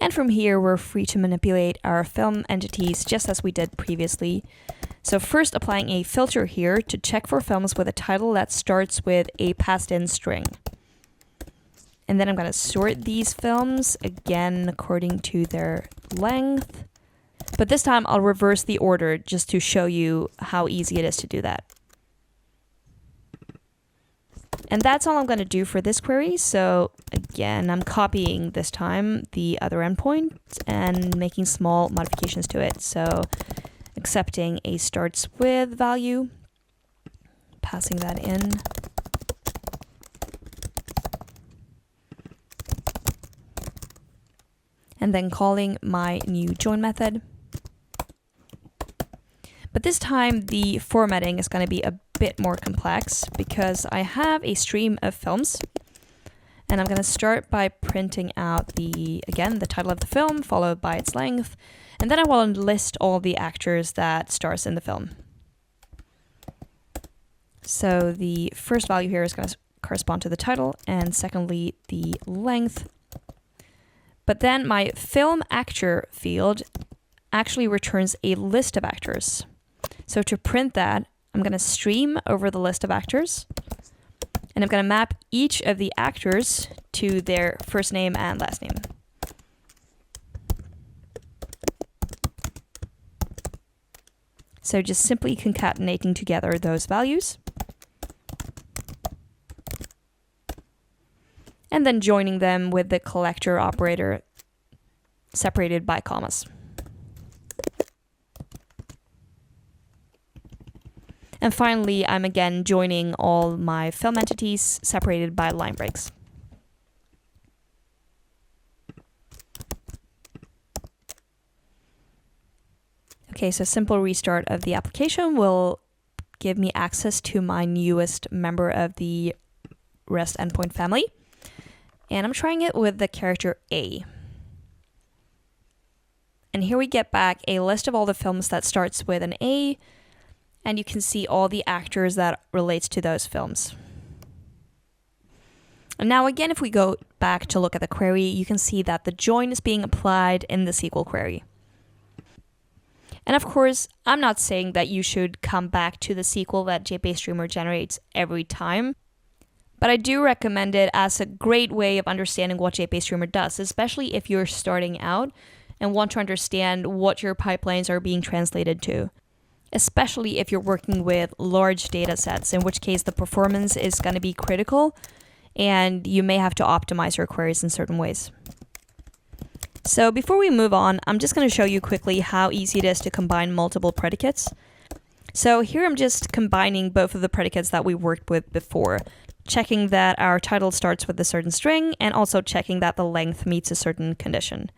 And from here, we're free to manipulate our film entities just as we did previously. So first applying a filter here to check for films with a title that starts with a passed-in string. And then I'm going to sort these films, again, according to their length. But this time I'll reverse the order just to show you how easy it is to do that. And that's all I'm going to do for this query. So again, I'm copying this time the other endpoint and making small modifications to it. So accepting a starts with value, passing that in. And then calling my new join method. But this time the formatting is going to be a bit more complex because I have a stream of films, and I'm going to start by printing out the title of the film followed by its length, and then I will list all the actors that stars in the film. So the first value here is going to correspond to the title, and secondly the length. But then my film actor field actually returns a list of actors. So to print that, I'm going to stream over the list of actors, and I'm going to map each of the actors to their first name and last name. So just simply concatenating together those values, and then joining them with the collector operator separated by commas. And finally, I'm again joining all my film entities separated by line breaks. Okay, so simple restart of the application will give me access to my newest member of the REST endpoint family. And I'm trying it with the character A. And here we get back a list of all the films that starts with an A, and you can see all the actors that relates to those films. And now again, if we go back to look at the query, you can see that the join is being applied in the SQL query. And of course, I'm not saying that you should come back to the SQL that JPAStreamer generates every time, but I do recommend it as a great way of understanding what JPAStreamer does, especially if you're starting out and want to understand what your pipelines are being translated to, especially if you're working with large data sets, in which case the performance is going to be critical and you may have to optimize your queries in certain ways. So before we move on, I'm just going to show you quickly how easy it is to combine multiple predicates. So here I'm just combining both of the predicates that we worked with before, checking that our title starts with a certain string and also checking that the length meets a certain condition.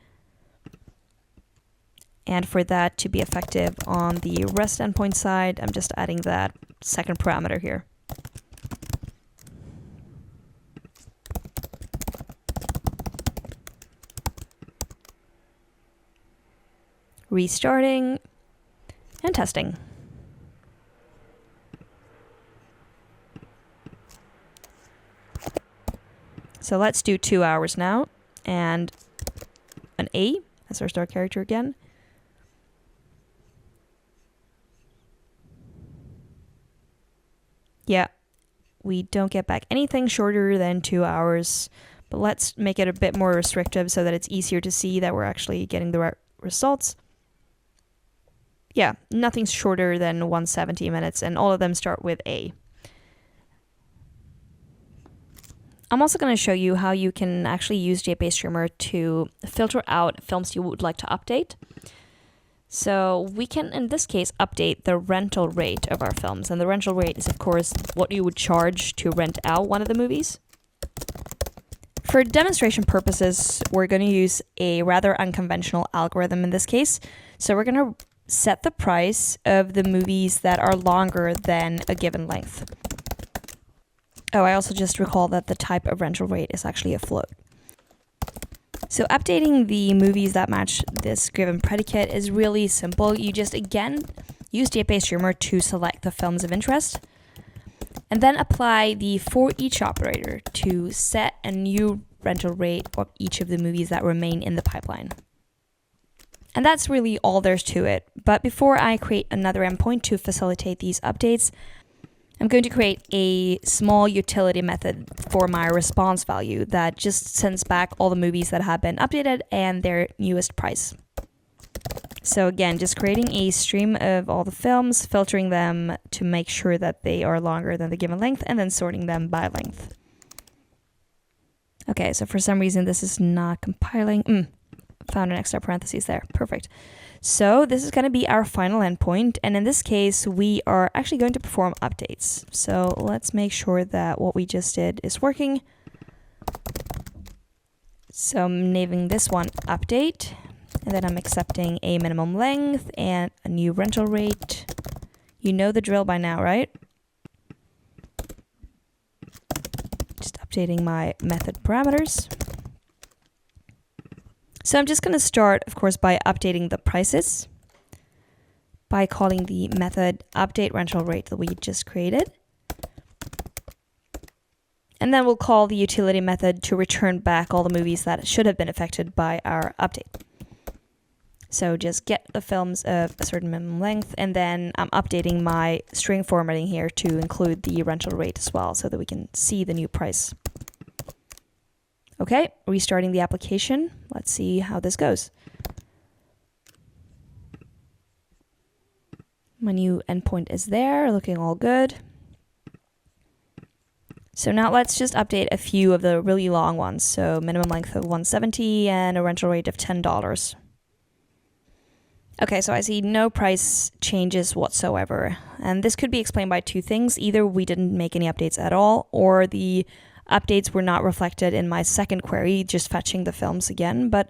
And for that to be effective on the REST endpoint side, I'm just adding that second parameter here. Restarting and testing. So let's do 2 hours now, and an A as our start character again. Yeah, we don't get back anything shorter than 2 hours, but let's make it a bit more restrictive so that it's easier to see that we're actually getting the right results. Yeah, nothing's shorter than 170 minutes, and all of them start with A. I'm also going to show you how you can actually use JPAStreamer to filter out films you would like to update. So we can, in this case, update the rental rate of our films. And the rental rate is, of course, what you would charge to rent out one of the movies. For demonstration purposes, we're going to use a rather unconventional algorithm in this case. So we're going to set the price of the movies that are longer than a given length. Oh, I also just recall that the type of rental rate is actually a float. So updating the movies that match this given predicate is really simple. You just, again, use JPAStreamer to select the films of interest, and then apply the for each operator to set a new rental rate of each of the movies that remain in the pipeline. And that's really all there's to it. But before I create another endpoint to facilitate these updates, I'm going to create a small utility method for my response value that just sends back all the movies that have been updated and their newest price. So again, just creating a stream of all the films, filtering them to make sure that they are longer than the given length, and then sorting them by length. Okay, so for some reason this is not compiling. Found an extra parentheses there. Perfect. So this is going to be our final endpoint, and in this case we are actually going to perform updates. So let's make sure that what we just did is working. So I'm naming this one update, and then I'm accepting a minimum length and a new rental rate. You know the drill by now, right? Just updating my method parameters. So I'm just going to start, of course, by updating the prices by calling the method update rental rate that we just created. And then we'll call the utility method to return back all the movies that should have been affected by our update. So just get the films of a certain minimum length, and then I'm updating my string formatting here to include the rental rate as well so that we can see the new price. Okay, restarting the application. Let's see how this goes. My new endpoint is there, looking all good. So now let's just update a few of the really long ones. So minimum length of 170 and a rental rate of $10. Okay, so I see no price changes whatsoever. And this could be explained by two things. Either we didn't make any updates at all, or the updates were not reflected in my second query, just fetching the films again. But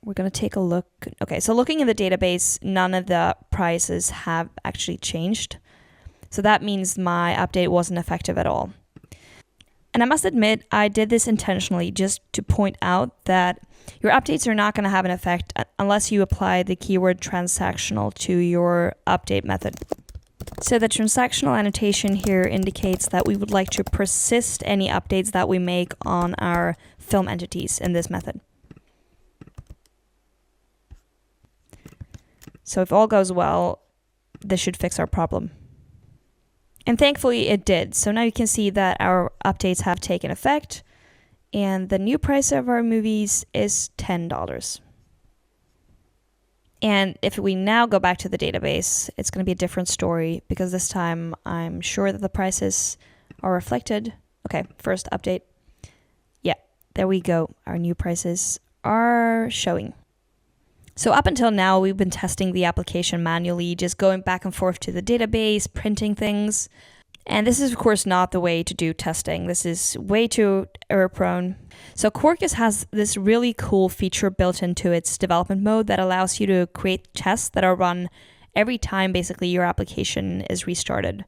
we're going to take a look. Okay, so looking in the database, none of the prices have actually changed. So that means my update wasn't effective at all. And I must admit, I did this intentionally just to point out that your updates are not going to have an effect unless you apply the keyword transactional to your update method. So the transactional annotation here indicates that we would like to persist any updates that we make on our film entities in this method. So if all goes well, this should fix our problem. And thankfully it did. So now you can see that our updates have taken effect and the new price of our movies is $10. And if we now go back to the database, it's going to be a different story because this time I'm sure that the prices are reflected. Okay, first update. Yeah, there we go. Our new prices are showing. So up until now, we've been testing the application manually, just going back and forth to the database, printing things. And this is, of course, not the way to do testing. This is way too error-prone. So Quarkus has this really cool feature built into its development mode that allows you to create tests that are run every time, basically, your application is restarted.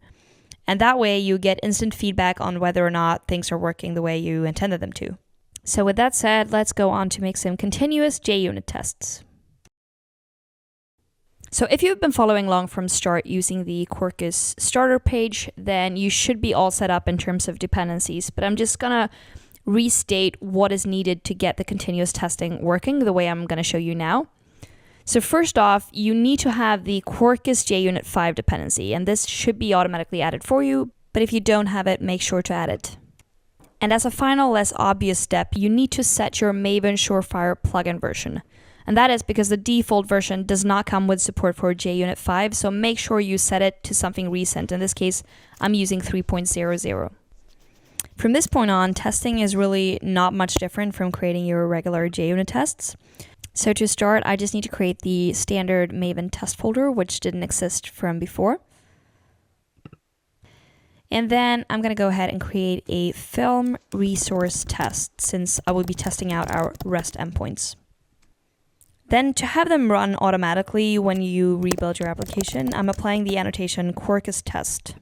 And that way, you get instant feedback on whether or not things are working the way you intended them to. So with that said, let's go on to make some continuous JUnit tests. So if you've been following along from start using the Quarkus starter page, then you should be all set up in terms of dependencies. But I'm just going to restate what is needed to get the continuous testing working the way I'm going to show you now. So first off, you need to have the Quarkus JUnit 5 dependency, and this should be automatically added for you. But if you don't have it, make sure to add it. And as a final, less obvious step, you need to set your Maven Surefire plugin version. And that is because the default version does not come with support for JUnit 5, so make sure you set it to something recent. In this case, I'm using 3.00. From this point on, testing is really not much different from creating your regular JUnit tests. So to start, I just need to create the standard Maven test folder, which didn't exist from before. And then I'm going to go ahead and create a film resource test, since I will be testing out our REST endpoints. Then to have them run automatically when you rebuild your application, I'm applying the annotation Quarkus test.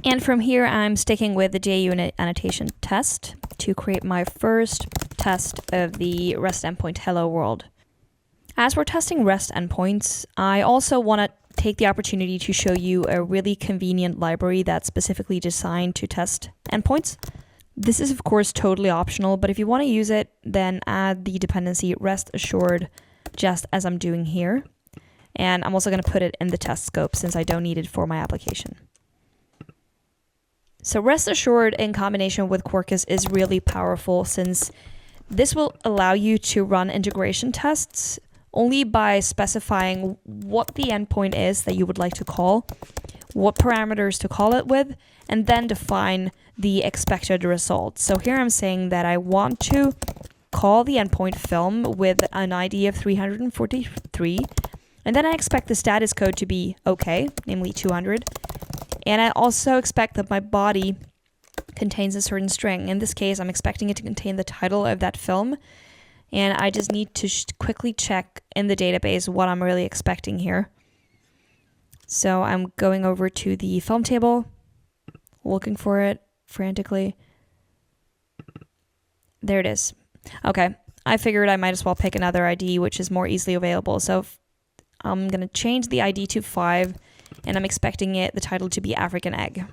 And from here, I'm sticking with the JUnit annotation test to create my first test of the REST endpoint hello world. As we're testing REST endpoints, I also want to take the opportunity to show you a really convenient library that's specifically designed to test endpoints. This is, of course, totally optional, but if you want to use it, then add the dependency rest assured, just as I'm doing here. And I'm also going to put it in the test scope since I don't need it for my application. So rest assured in combination with Quarkus is really powerful since this will allow you to run integration tests only by specifying what the endpoint is that you would like to call, what parameters to call it with, and then define the expected result. So here I'm saying that I want to call the endpoint film with an ID of 343, and then I expect the status code to be OK, namely 200. And I also expect that my body contains a certain string. In this case, I'm expecting it to contain the title of that film. And I just need to quickly check in the database what I'm really expecting here. So I'm going over to the film table, looking for it frantically. There it is. Okay, I figured I might as well pick another ID, which is more easily available. So I'm going to change the ID to 5, and I'm expecting the title to be African Egg.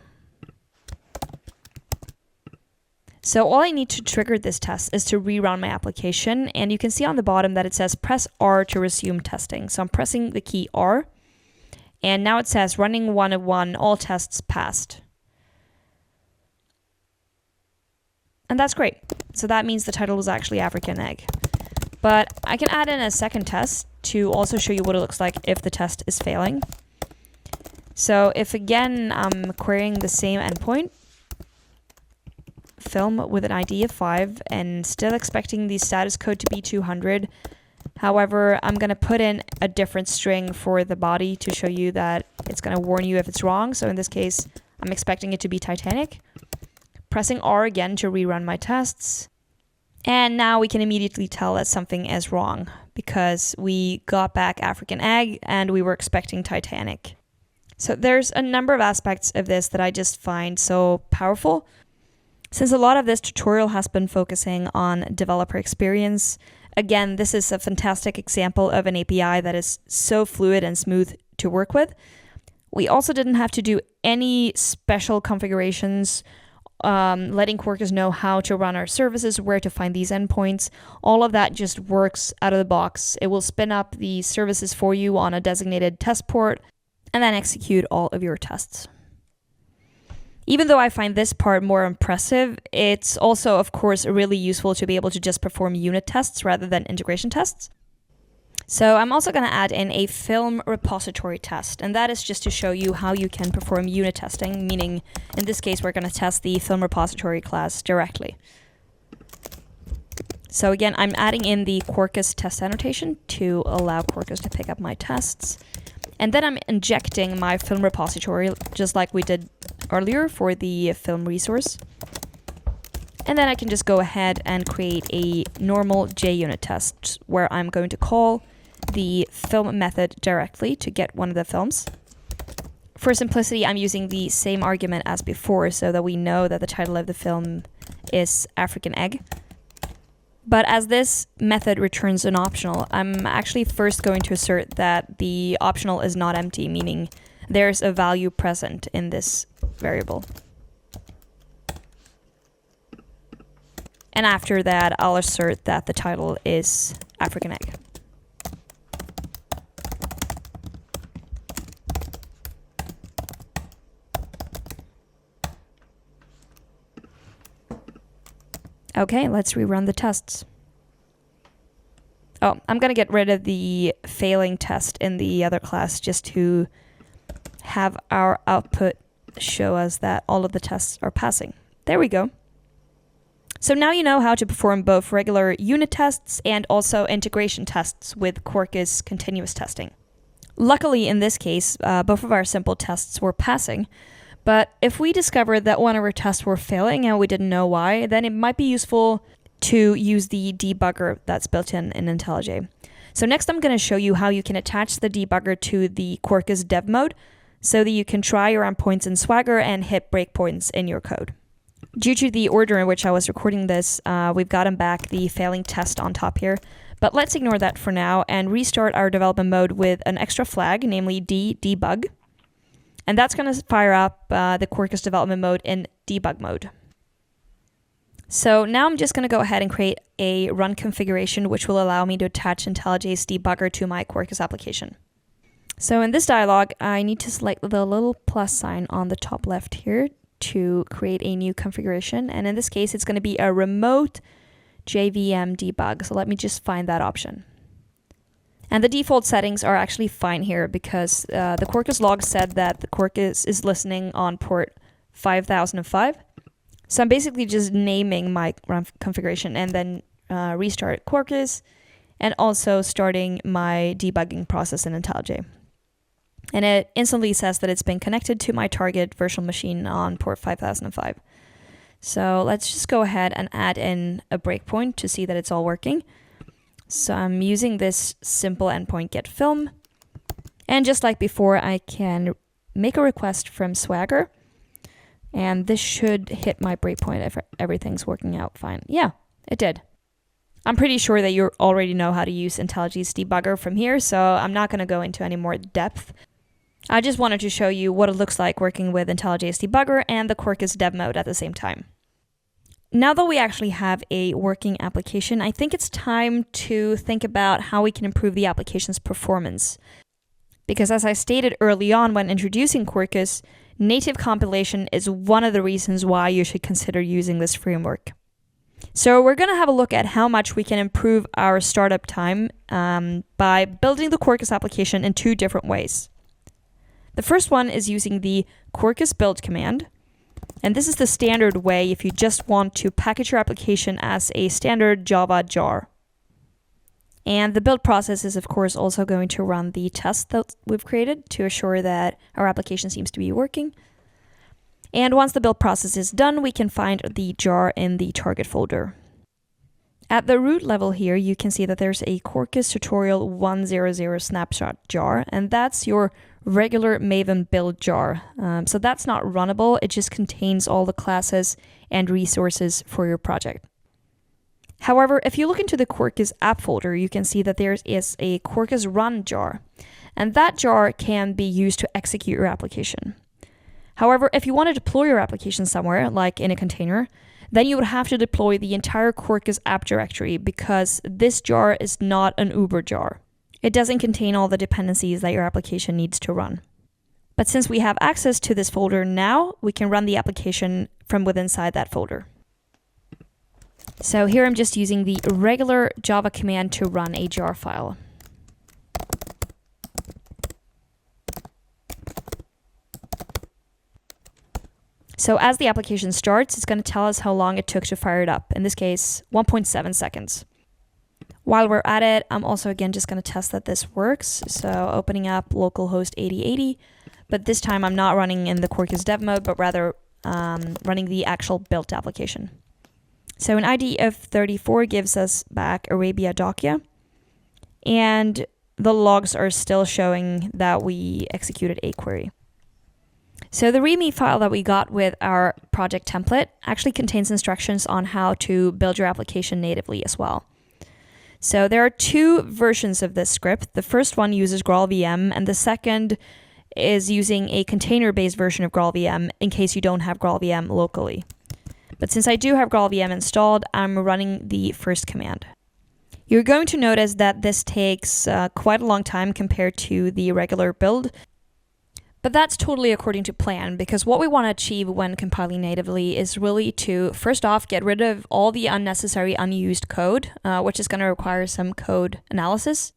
So all I need to trigger this test is to rerun my application, and you can see on the bottom that it says press R to resume testing. So I'm pressing the key R, and now it says running 1 of 1, all tests passed. And that's great. So that means the title was actually African Egg. But I can add in a second test to also show you what it looks like if the test is failing. So if again I'm querying the same endpoint, film with an ID of 5 and still expecting the status code to be 200. However, I'm going to put in a different string for the body to show you that it's going to warn you if it's wrong. So in this case, I'm expecting it to be Titanic. Pressing R again to rerun my tests. And now we can immediately tell that something is wrong because we got back African egg and we were expecting Titanic. So there's a number of aspects of this that I just find so powerful. Since a lot of this tutorial has been focusing on developer experience, again, this is a fantastic example of an API that is so fluid and smooth to work with. We also didn't have to do any special configurations, letting Quarkus know how to run our services, where to find these endpoints. All of that just works out of the box. It will spin up the services for you on a designated test port and then execute all of your tests. Even though I find this part more impressive, it's also, of course, really useful to be able to just perform unit tests rather than integration tests. So I'm also going to add in a film repository test, and that is just to show you how you can perform unit testing, meaning in this case we're going to test the film repository class directly. So again, I'm adding in the Quarkus test annotation to allow Quarkus to pick up my tests. And then I'm injecting my film repository, just like we did earlier for the film resource. And then I can just go ahead and create a normal JUnit test where I'm going to call the film method directly to get one of the films. For simplicity, I'm using the same argument as before so that we know that the title of the film is African Egg. But as this method returns an optional, I'm actually first going to assert that the optional is not empty, meaning there's a value present in this variable. And after that, I'll assert that the title is African Egg. Okay, let's rerun the tests. Oh, I'm going to get rid of the failing test in the other class just to have our output show us that all of the tests are passing. There we go. So now you know how to perform both regular unit tests and also integration tests with Quarkus continuous testing. Luckily, in this case, both of our simple tests were passing. But if we discovered that one of our tests were failing and we didn't know why, then it might be useful to use the debugger that's built in IntelliJ. So next I'm going to show you how you can attach the debugger to the Quarkus dev mode so that you can try your endpoints in Swagger and hit breakpoints in your code. Due to the order in which I was recording this, we've gotten back the failing test on top here. But let's ignore that for now and restart our development mode with an extra flag, namely debug. And that's going to fire up the Quarkus development mode in debug mode. So now I'm just going to go ahead and create a run configuration which will allow me to attach IntelliJ's debugger to my Quarkus application. So in this dialog, I need to select the little plus sign on the top left here to create a new configuration. And in this case, it's going to be a remote JVM debug. So let me just find that option. And the default settings are actually fine here because the Quarkus log said that the Quarkus is listening on port 5005. So I'm basically just naming my run configuration and then restart Quarkus and also starting my debugging process in IntelliJ. And it instantly says that it's been connected to my target virtual machine on port 5005. So let's just go ahead and add in a breakpoint to see that it's all working. So I'm using this simple endpoint get film. And just like before, I can make a request from Swagger. And this should hit my breakpoint if everything's working out fine. Yeah, it did. I'm pretty sure that you already know how to use IntelliJ's debugger from here, so I'm not going to go into any more depth. I just wanted to show you what it looks like working with IntelliJ's debugger and the Quarkus dev mode at the same time. Now that we actually have a working application, I think it's time to think about how we can improve the application's performance. Because as I stated early on when introducing Quarkus, native compilation is one of the reasons why you should consider using this framework. So we're going to have a look at how much we can improve our startup time by building the Quarkus application in two different ways. The first one is using the Quarkus build command. And this is the standard way if you just want to package your application as a standard Java jar. And the build process is, of course, also going to run the test that we've created to assure that our application seems to be working. And once the build process is done, we can find the jar in the target folder. At the root level here, you can see that there's a Quarkus tutorial 100 snapshot jar, and that's your regular Maven build jar. So that's not runnable, it just contains all the classes and resources for your project. However, if you look into the Quarkus app folder, you can see that there is a Quarkus run jar, and that jar can be used to execute your application. However, if you want to deploy your application somewhere, like in a container, then you would have to deploy the entire Quarkus app directory because this jar is not an Uber jar. It doesn't contain all the dependencies that your application needs to run. But since we have access to this folder now, we can run the application from within inside that folder. So here I'm just using the regular Java command to run a jar file. So as the application starts, it's going to tell us how long it took to fire it up. In this case, 1.7 seconds. While we're at it, I'm also again just going to test that this works. So opening up localhost 8080, but this time I'm not running in the Quarkus dev mode, but rather running the actual built application. So an ID of 34 gives us back Arabia Dacia, and the logs are still showing that we executed a query. So the README file that we got with our project template actually contains instructions on how to build your application natively as well. So there are two versions of this script. The first one uses GraalVM, and the second is using a container-based version of GraalVM in case you don't have GraalVM locally. But since I do have GraalVM installed, I'm running the first command. You're going to notice that this takes quite a long time compared to the regular build. But that's totally according to plan, because what we want to achieve when compiling natively is really to, first off, get rid of all the unnecessary unused code, which is going to require some code analysis.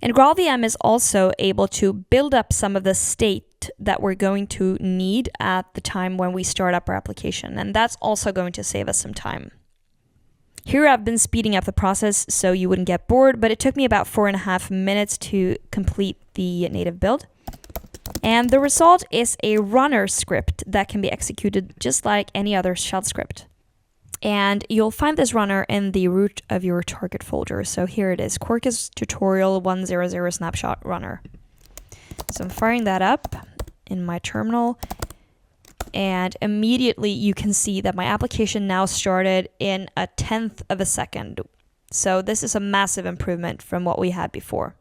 And GraalVM is also able to build up some of the state that we're going to need at the time when we start up our application, and that's also going to save us some time. Here I've been speeding up the process so you wouldn't get bored, but it took me about 4.5 minutes to complete the native build. And the result is a runner script that can be executed just like any other shell script. And you'll find this runner in the root of your target folder. So here it is, Quarkus tutorial 100 snapshot runner. So I'm firing that up in my terminal, and immediately you can see that my application now started in 1/10 of a second. So this is a massive improvement from what we had before.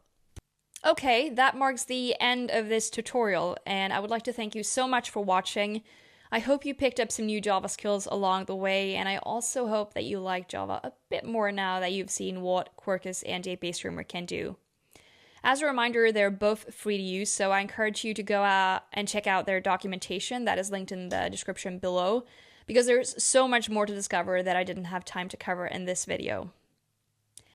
Okay, that marks the end of this tutorial, and I would like to thank you so much for watching. I hope you picked up some new Java skills along the way, and I also hope that you like Java a bit more now that you've seen what Quarkus and JPAStreamer can do. As a reminder, they're both free to use, so I encourage you to go out and check out their documentation that is linked in the description below, because there's so much more to discover that I didn't have time to cover in this video.